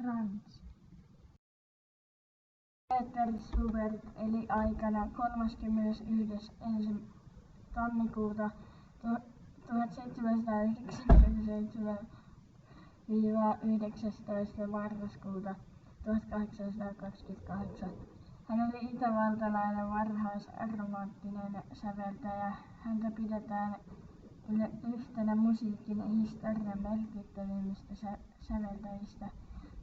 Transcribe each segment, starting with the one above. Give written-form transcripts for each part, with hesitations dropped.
Franz. Peter Schubert eli aikana 31. tammikuuta 1797 19. marraskuuta 1828. Hän oli itävaltalainen varhaisromanttinen säveltäjä. Häntä pidetään yhtenä musiikin historian merkittävimmistä säveltäjistä.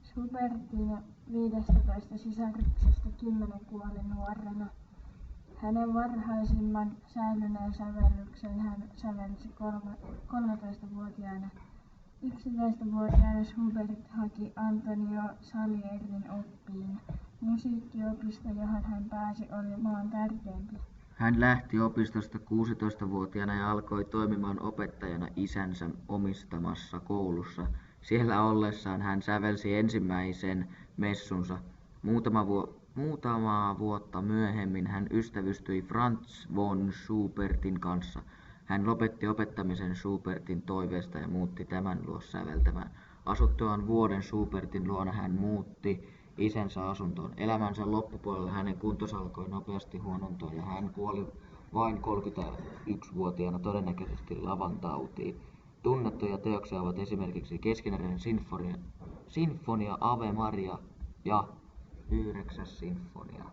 Schubertin 15 sisaruksesta 10 kuoli nuorena. Hänen varhaisimman säilyneen sävellyksen hän sävelsi 13-vuotiaana. 11-vuotiaana Schubert haki Antonio Salierin oppiin. Musiikkiopisto, johon hän pääsi, oli maan tärkeimpiä. Hän lähti opistosta 16-vuotiaana ja alkoi toimimaan opettajana isänsä omistamassa koulussa. Siellä ollessaan hän sävelsi ensimmäisen messunsa. Muutamaa vuotta myöhemmin hän ystävystyi Franz von Schubertin kanssa. Hän lopetti opettamisen Schubertin toiveesta ja muutti tämän luo säveltämään. Asuttuaan vuoden Schubertin luona hän muutti isänsä asuntoon. Elämänsä loppupuolella hänen kuntonsa alkoi nopeasti huonontua ja hän kuoli vain 31-vuotiaana todennäköisesti lavantautiin. Tunnettuja teoksia ovat esimerkiksi Keskeneräinen sinfonia Ave Maria ja 9. sinfonia.